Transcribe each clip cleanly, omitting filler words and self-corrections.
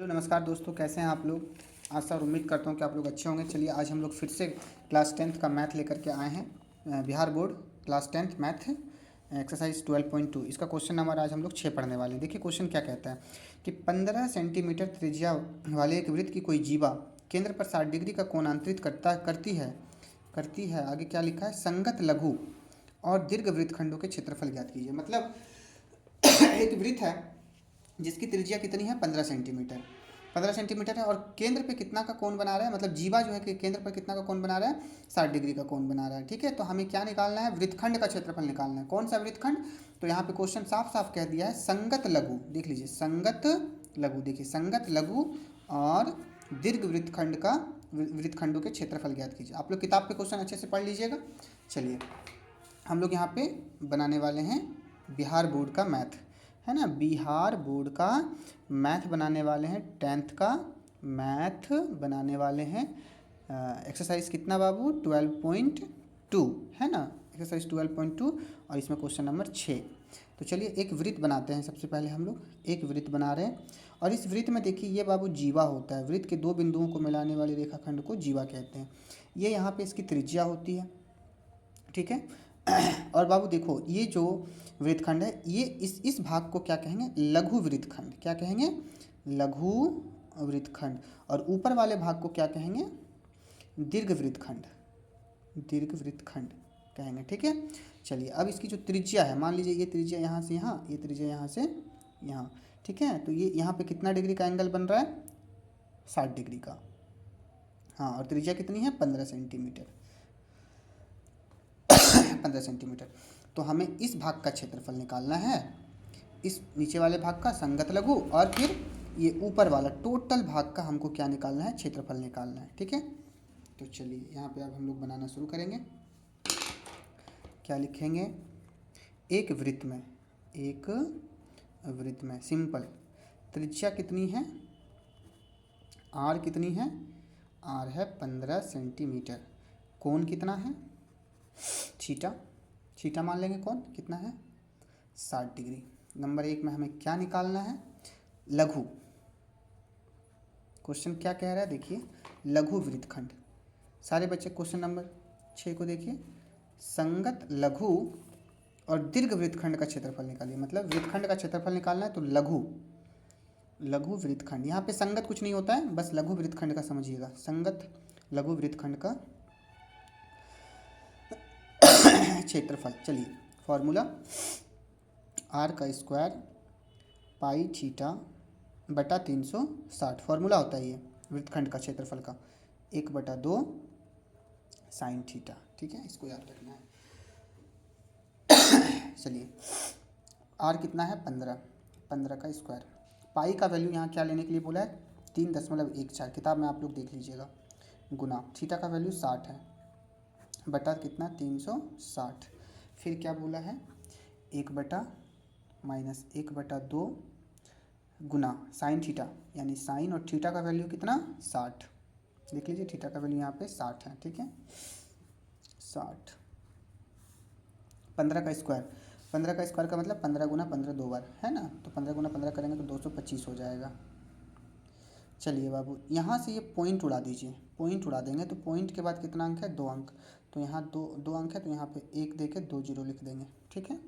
Hello नमस्कार दोस्तों, कैसे हैं आप लोग। आशा और उम्मीद करता हूँ कि आप लोग अच्छे होंगे। चलिए आज हम लोग फिर से क्लास टेंथ का मैथ लेकर के आए हैं। Bihar board class tenth math exercise 12.2 इसका क्वेश्चन नंबर आज हम लोग 6 पढ़ने वाले हैं। देखिए क्वेश्चन क्या कहता है कि 15 सेंटीमीटर त्रिज्या वाले एक वृत्त की कोई जीवा केंद्र पर 60 डिग्री का कोण अंतरित करती है। आगे क्या लिखा है, संगत लघु और दीर्घ वृत्तखंडों के क्षेत्रफल ज्ञात कीजिए। मतलब एक वृत्त है जिसकी त्रिज्या कितनी है, 15 सेंटीमीटर। 15 सेंटीमीटर है और केंद्र पे कितना का कोण बना रहा है, मतलब जीवा जो है कि केंद्र पर कितना का कोण बना रहा है, 60 डिग्री का कोण बना रहा है। ठीक है, तो हमें क्या निकालना है, वृत्तखंड का क्षेत्रफल निकालना है। कौन सा वृत्तखंड, तो यहाँ पे क्वेश्चन साफ साफ कह दिया है संगत लघु। देख लीजिए संगत लघु, देखिए संगत लघु और दीर्घ वृत्तखंडों के क्षेत्रफल ज्ञात कीजिए। आप लोग किताब पे क्वेश्चन अच्छे से पढ़ लीजिएगा। चलिए हम लोग यहाँ पे बनाने वाले हैं बिहार बोर्ड का मैथ, है ना। बिहार बोर्ड का मैथ बनाने वाले हैं, टेंथ का मैथ बनाने वाले हैं। एक्सरसाइज कितना बाबू, 12.2, है ना। एक्सरसाइज 12.2 और इसमें क्वेश्चन नंबर 6। तो चलिए एक वृत्त बनाते हैं। सबसे पहले हम लोग एक वृत्त बना रहे हैं और इस वृत्त में देखिए ये बाबू जीवा होता है। वृत्त के दो बिंदुओं को मिलाने वाली रेखाखंड को जीवा कहते हैं। ये यहाँ पे इसकी त्रिज्या होती है, ठीक है। और बाबू देखो ये जो वृत्तखंड है, ये इस भाग को क्या कहेंगे, लघु वृत्तखंड। क्या कहेंगे, लघु वृत्तखंड। और ऊपर वाले भाग को क्या कहेंगे, दीर्घ वृत्तखंड। दीर्घ वृत्तखंड कहेंगे, ठीक है। चलिए अब इसकी जो त्रिज्या है, मान लीजिए ये त्रिज्या यहाँ से यहाँ, ये त्रिज्या यहाँ से यहाँ, ठीक है। तो ये यहाँ पे कितना डिग्री का एंगल बन रहा है, 60 डिग्री का। हाँ, और त्रिज्या कितनी है, 15 सेंटीमीटर। 15 सेंटीमीटर। तो हमें इस भाग का क्षेत्रफल निकालना है, इस नीचे वाले भाग का संगत लघु, और फिर ये ऊपर वाला टोटल भाग का हमको क्या निकालना है, क्षेत्रफल निकालना है, ठीक है। तो चलिए यहाँ पे अब हम लोग बनाना शुरू करेंगे। क्या लिखेंगे, एक वृत्त में सिंपल त्रिज्या कितनी है, आर कितनी है, आर है 15 सेंटीमीटर। कोण कितना है, थीटा मान लेंगे। कौन कितना है, 60 डिग्री। नंबर 1 में हमें क्या निकालना है, लघु। क्वेश्चन क्या कह रहा है, देखिए लघु वृत्तखंड। सारे बच्चे क्वेश्चन नंबर 6 को देखिए, संगत लघु और दीर्घ वृत्तखंड का क्षेत्रफल निकालिए। मतलब वृत्तखंड का क्षेत्रफल निकालना है तो लघु वृत्तखंड। यहाँ पे संगत कुछ नहीं होता है, बस लघु वृत्तखंड का समझिएगा। संगत लघु वृत्तखंड का क्षेत्रफल। चलिए फॉर्मूला, आर का स्क्वायर पाई थीटा बटा 360। फॉर्मूला होता है ये वृत्तखंड का क्षेत्रफल का, 1/2 साइन थीटा, ठीक है। इसको याद रखना है। चलिए आर कितना है, 15 का स्क्वायर। पाई का वैल्यू यहाँ क्या लेने के लिए बोला है, 3.14। किताब में आप लोग देख लीजिएगा। गुना थीटा का वैल्यू 60 है, बटा कितना, 360। फिर क्या बोला है, 1/-1/2 गुना साइन थीटा, यानी साइन और थीटा का वैल्यू कितना, 60। देख लीजिए थीटा का वैल्यू यहाँ पे 60 है, ठीक है। 60, 15 का स्क्वायर। 15 का स्क्वायर का मतलब 15 गुना 15 दो बार, है ना। तो 15 गुना 15 करेंगे तो 225 हो जाएगा। चलिए बाबू यहाँ से ये पॉइंट उड़ा दीजिए, पॉइंट उड़ा देंगे तो पॉइंट के बाद कितना अंक है, 2 अंक। तो यहाँ दो अंक है, तो यहाँ पे 1 दे के 2 जीरो लिख देंगे, ठीक है।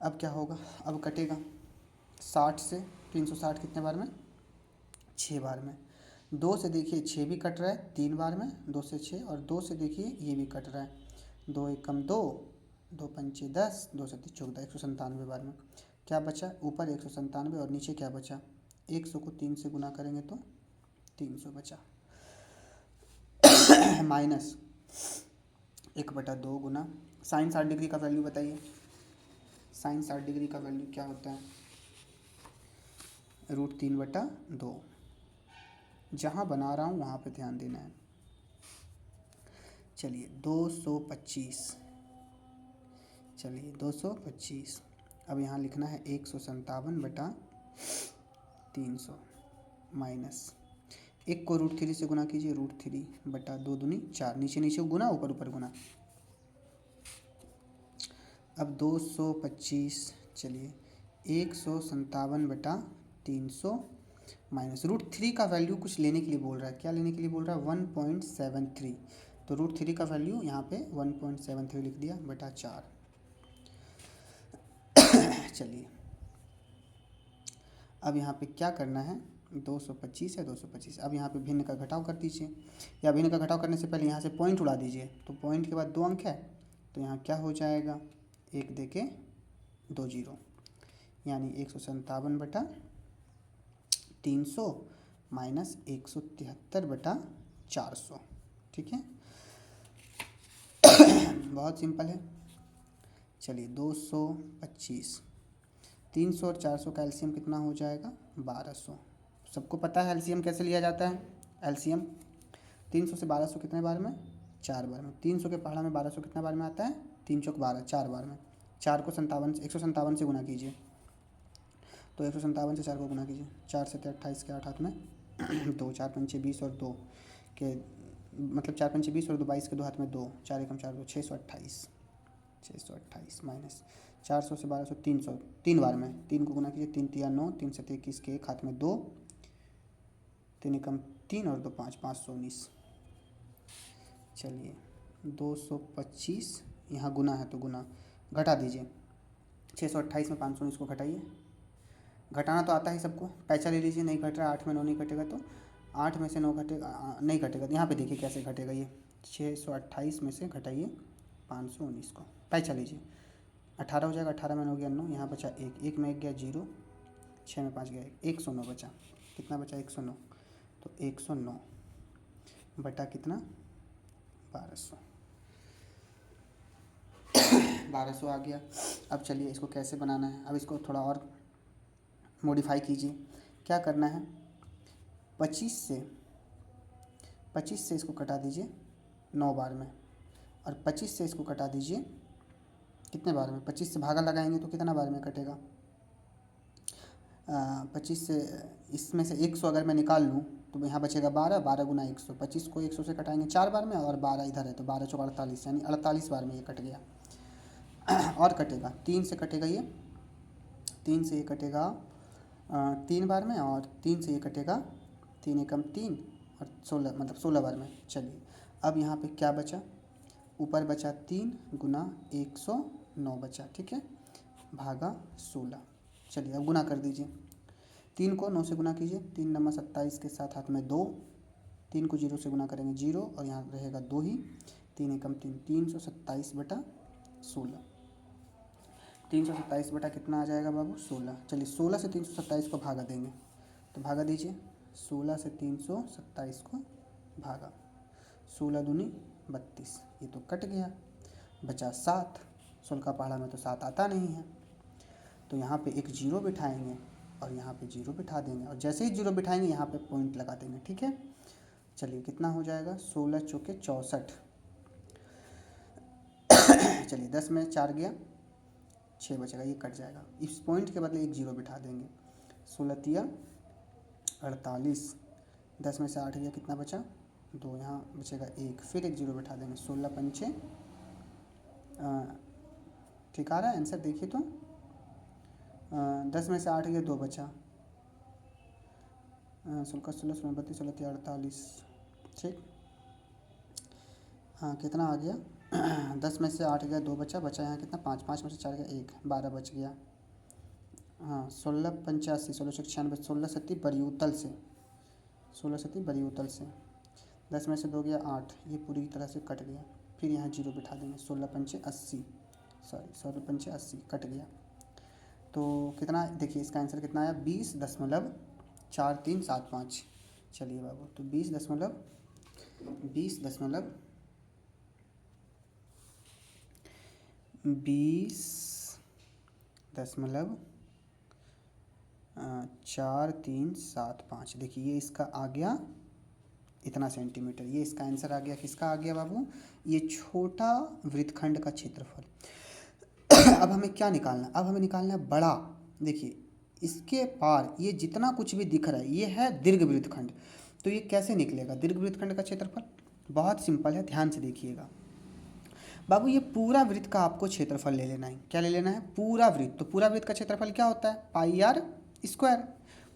अब क्या होगा, अब कटेगा 60 से 360 कितने बार में, 6 बार में। 2 से देखिए 6 भी कट रहा है 3 बार में, 2 से 6, और 2 से देखिए ये भी कट रहा है, 2 एकम 2, 2 पंचे 10, 2 सत्ती 14, 197 बार में। क्या बचा, ऊपर 197 और नीचे क्या बचा, 100 को 3 से गुना करेंगे तो 300 बचा। माइनस 1/2 गुना साइन 60 डिग्री का वैल्यू बताइए। साइन 60 डिग्री का वैल्यू क्या होता है, √3/2। जहाँ बना रहा हूँ वहाँ पे ध्यान देना है। चलिए 225, चलिए 225। अब यहाँ लिखना है 157/300 माइनस 1 को √3 से गुना कीजिए, √3/2 दूनी 4, नीचे नीचे गुना, ऊपर ऊपर गुना। अब 225, चलिए 157/300 माइनस √3 का वैल्यू कुछ लेने के लिए बोल रहा है। क्या लेने के लिए बोल रहा है? 1.73। तो √3 का वैल्यू यहाँ पे 1.73 लिख दिया बटा 4। चलिए अब यहाँ पे क्या करना है? 225 है, 225। अब यहाँ पे भिन्न का घटाव कर दीजिए, या भिन्न का घटाव करने से पहले यहाँ से पॉइंट उड़ा दीजिए। तो पॉइंट के बाद 2 अंक है, तो यहाँ क्या हो जाएगा? 1 दे के 2 जीरो, यानी 157 बटा 300 माइनस 173 बटा 400। ठीक है, बहुत सिंपल है। चलिए 225, 300 और 400 का एलसीएम कितना हो जाएगा? 1200। सबको पता है एलसीएम कैसे लिया जाता है? एलसीएम 300 से 1200 कितने बार में? 4 बार में। 300 के पहाड़ा में 1200 कितने बार में आता है? 3 चौक 12, 4 बार में। 4 को 157 से गुना कीजिए, तो 157 से 4 को गुना कीजिए। 4 से 28 के 8 हाथ में 2, 4 पंचे 20 और 2 के मतलब 4 पंचे 20 और 2 22 के 2 हाथ में 2, 4 एकम 4 2, 628। 628 माइनस 400 से 1200, 300 3 बार में। 3 को गुना कीजिए, 3 तिया 9, 3 7 21 के 1 हाथ में 2, 3 एकम 3 और 2 5, 519। चलिए 225 यहाँ गुना है तो गुना, घटा दीजिए। 628 में 519 को घटाइए। घटाना तो आता ही सबको, पैसा ले लीजिए। नहीं घट रहा, 8 में 9 नहीं घटेगा तो 8 में से 9 घटेगा, नहीं घटेगा। तो यहाँ पे देखिए कैसे घटेगा ये। 628 में से घटाइए 519 को, पैसा लीजिए। 18 हो जाएगा, 18 में 9 गया 9, यहाँ बचा 1, 1 में 1 गया 0, 6 में 5 गया 1, 109 बचा। कितना बचा? 109। तो 109 बटा कितना? 1200। 1200 आ गया। अब चलिए इसको कैसे बनाना है? अब इसको थोड़ा और मॉडिफाई कीजिए। क्या करना है? 25 से इसको कटा दीजिए 9 बार में, और 25 से इसको कटा दीजिए कितने बार में? 25 से भागा लगाएंगे तो कितना बार में कटेगा? 25 से इसमें से 100 अगर मैं निकाल लूँ तो यहाँ बचेगा 12, 12 गुना 100। 25 को 100 से कटाएंगे 4 बार में, और 12 इधर है तो 12 चौक 48, यानी 48 बार में ये कट गया। और कटेगा 3 से कटेगा ये, 3 से ये कटेगा 3 बार में, और 3 से ये कटेगा 3 एकम 3 और 16 मतलब 16 बार में। चलिए अब यहाँ पे क्या बचा? ऊपर बचा 3 गुना 109 बचा। ठीक है, भागा 16। चलिए अब गुना कर दीजिए। 3 को 9 से गुना कीजिए, 3 नमा 27 के साथ हाथ में 2, 3 को 0 से गुना करेंगे 0, और यहाँ रहेगा 2 ही। 3 एकम 3, 327 बटा 16। 327 बटा कितना आ जाएगा बाबू? 16। चलिए 16 से 327 को भागा देंगे, तो भागा दीजिए। 16 से 327 को भागा, 16 दूनी 32, ये तो कट गया। बचा 7। 16 का पहाड़ा में तो 7 आता नहीं है, तो यहाँ पे एक 0 बिठाएंगे और यहाँ पे 0 बिठा देंगे, और जैसे ही 0 बिठाएंगे यहाँ पे पॉइंट लगा देंगे। ठीक है, चलिए कितना हो जाएगा? 16 चौके 64। चलिए 10 में 4 गया, 6 बचेगा, ये कट जाएगा। इस पॉइंट के बदले एक 0 बिठा देंगे। 16 तिया 48, 10 में से 8 गया, कितना बचा? 2, यहाँ बचेगा 1, फिर एक 0 बिठा देंगे। 16 पंचे, ठीक आ रहा है आंसर? देखिए तो 10 में से 8 गया, 2 बचा। 16 16 16 32 16 तिया 48। ठीक, हाँ कितना आ गया? 10 में से 8 गया, 2 बचा। बचा यहाँ कितना? 5, 5 में से 4 गया 1, 12 बच गया। हाँ 16 85, 16 96, 16 सत्ती बड़ी उतल से, 16 सत्ती बड़ी उतल से। 10 में से 2 गया 8, ये पूरी तरह से कट गया। फिर यहाँ 0 बिठा देंगे। 16 पंचे 80, सॉरी 16 पंचे 80 कट गया। तो कितना? देखिए इसका आंसर कितना आया? 20.4375। चलिए बाबू, तो 20.4375। देखिए ये इसका आ गया इतना सेंटीमीटर। ये इसका आंसर आ गया। किसका आ गया बाबू? ये छोटा वृत्तखंड का क्षेत्रफल। अब हमें क्या निकालना? अब हमें निकालना है बड़ा। देखिए इसके पार ये जितना कुछ भी दिख रहा है ये है दीर्घ वृत्तखंड। तो ये कैसे निकलेगा दीर्घ वृत्तखंड का क्षेत्रफल? बहुत सिंपल है, ध्यान से देखिएगा बाबू। ये पूरा वृत्त का आपको क्षेत्रफल ले लेना है। क्या ले लेना है? पूरा वृत्त। तो पूरा वृत्त का क्षेत्रफल क्या होता है? पाई आर स्क्वायर।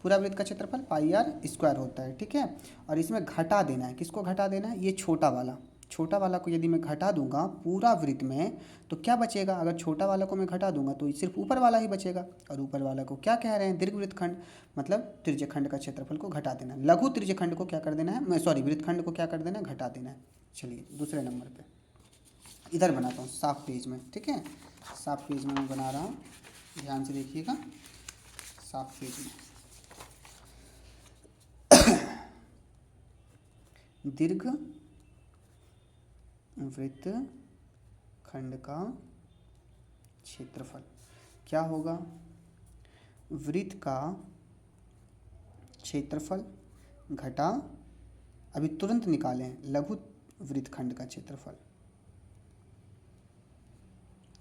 पूरा वृत्त का क्षेत्रफल पाई आर स्क्वायर होता है, ठीक है। और इसमें घटा देना है, किसको घटा देना है, ये छोटा वाला को यदि मैं घटा दूंगा पूरा वृत्त में तो क्या बचेगा, अगर छोटा वाला को मैं घटा दूंगा तो सिर्फ ऊपर वाला ही बचेगा। और ऊपर वाला को क्या कह रहे हैं, दीर्घवृत्तखंड, मतलब त्रिज्यखंड का क्षेत्रफल को घटा देना है। लघु त्रिज्यखंड को क्या कर देना है, मैं सॉरी वृत्तखंड को क्या कर देना है, घटा देना है। चलिए दूसरे नंबर पे इधर बनाता हूँ साफ पेज में, ठीक है। साफ पेज में मैं बना रहा हूँ, ध्यान से देखिएगा। साफ पेज में दीर्घ वृत्त खंड का क्षेत्रफल क्या होगा, वृत्त का क्षेत्रफल घटा, अभी तुरंत निकालें, लघु वृत्त खंड का क्षेत्रफल,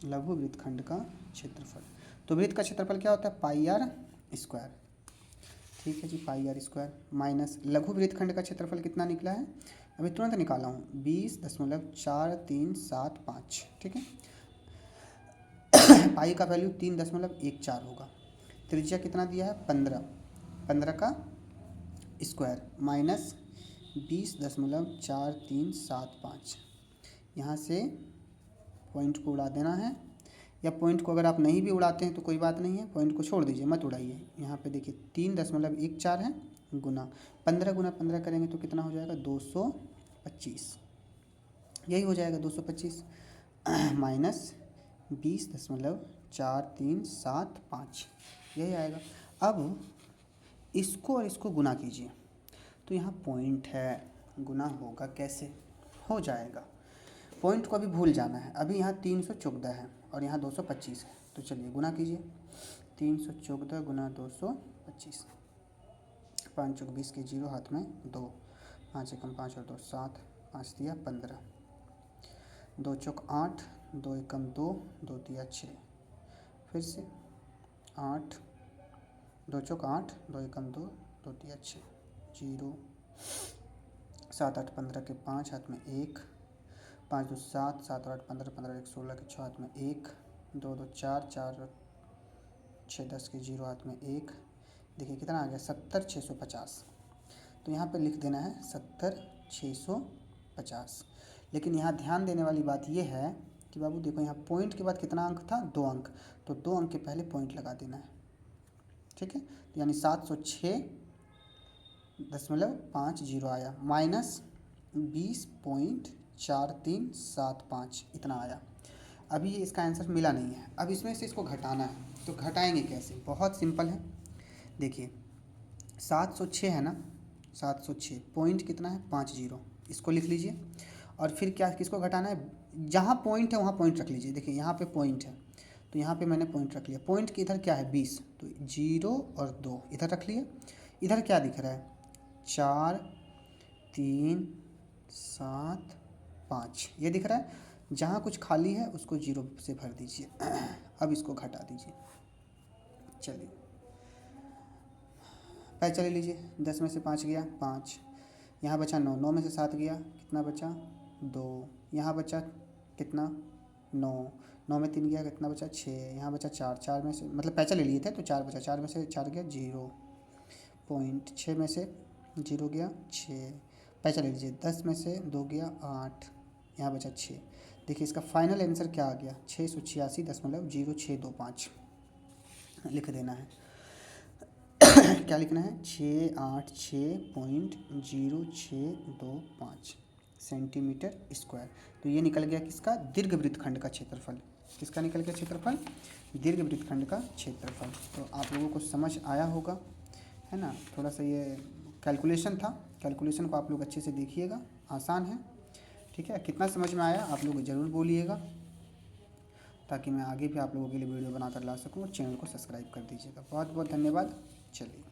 लघु वृत्त खंड का क्षेत्रफल। तो वृत्त का क्षेत्रफल क्या होता है, पाई आर स्क्वायर, ठीक है जी, पाई आर स्क्वायर माइनस लघु वृत्त खंड का क्षेत्रफल कितना निकला है, अभी तुरंत निकाला हूँ, 20.4375, ठीक है। पाई का वैल्यू 3.14 होगा। त्रिज्या कितना दिया है, 15 का स्क्वायर माइनस 20.4375। यहाँ से पॉइंट को उड़ा देना है, या पॉइंट को अगर आप नहीं भी उड़ाते हैं तो कोई बात नहीं है, पॉइंट को छोड़ दीजिए, मत उड़ाइए। यहाँ पे देखिए 3.14 है, गुना 15 गुना 15 करेंगे तो कितना हो जाएगा, 225, यही हो जाएगा 225 माइनस 20.4375, यही आएगा। अब इसको और इसको गुना कीजिए, तो यहाँ पॉइंट है, गुना होगा कैसे, हो जाएगा। पॉइंट को अभी भूल जाना है, अभी यहाँ 314 है और यहाँ 225 है, तो चलिए गुना कीजिए, 314 गुना 225, 5 चौक 20 के 0 हाथ में 2, 5 एकम 5 और 2 7, 5 दिया 15, 2 चौक 8, 2 एकम 2, 2 दिया 6, फिर से 8, 2 चौक 8, 2 एकम 2, 2 दिया 6, 0, 7 8 15 के 5 हाथ में 1, 5 2 7, 7 8 15, 15 1 16 के 6 हाथ में 1, 2 2 4, 4 6 10 के 0 हाथ में 1, देखिए कितना आ गया, 70,650। तो यहाँ पे लिख देना है 70,650। लेकिन यहाँ ध्यान देने वाली बात ये है कि बाबू देखो, यहाँ पॉइंट के बाद कितना अंक था, 2 अंक, तो 2 अंक के पहले पॉइंट लगा देना है, ठीक है। तो यानी 706.50 आया, माइनस 20.4375 इतना आया। अभी ये इसका आंसर मिला नहीं है, अब इसमें से इसको घटाना है, तो घटाएंगे कैसे, बहुत सिंपल है। देखिए 706 है ना, 706 पॉइंट कितना है, 50, इसको लिख लीजिए। और फिर क्या, किसको घटाना है, जहाँ पॉइंट है वहाँ पॉइंट रख लीजिए। देखिए यहाँ पे पॉइंट है, तो यहाँ पे मैंने पॉइंट रख लिया, पॉइंट के इधर क्या है 20, तो 0 और 2 इधर रख लिए। इधर क्या दिख रहा है, 4 3 7 5 ये दिख रहा है। जहाँ कुछ खाली है उसको 0 से भर दीजिए। अब इसको घटा दीजिए, चलिए पैसा ले लीजिए, 10 में से 5 गया 5, यहाँ बचा 9, 9 में से 7 गया, कितना बचा 2, यहाँ बचा कितना 9, 9 में 3 गया, कितना बचा 6, यहाँ बचा 4, 4 में से मतलब पैसा ले लिए थे तो 4 बचा, 4 में से 4 गया 0 पॉइंट, 6 में से 0 गया 6, पैसा ले लीजिए, 10 में से 2 गया 8, यहाँ बचा 6। देखिए इसका फाइनल आंसर क्या आ गया, 686.0625 लिख देना है। क्या लिखना है, 686.0625 सेंटीमीटर स्क्वायर। तो ये निकल गया किसका, दीर्घवृत्त खंड का क्षेत्रफल। किसका निकल गया क्षेत्रफल, दीर्घवृत्त खंड का क्षेत्रफल। तो आप लोगों को समझ आया होगा, है ना। थोड़ा सा ये कैलकुलेशन था, कैलकुलेशन को आप लोग अच्छे से देखिएगा, आसान है, ठीक है। कितना समझ में आया आप लोग ज़रूर बोलिएगा, ताकि मैं आगे भी आप लोगों के लिए वीडियो बनाकर ला सकूं। और चैनल को सब्सक्राइब कर दीजिएगा। बहुत बहुत धन्यवाद। चलिए।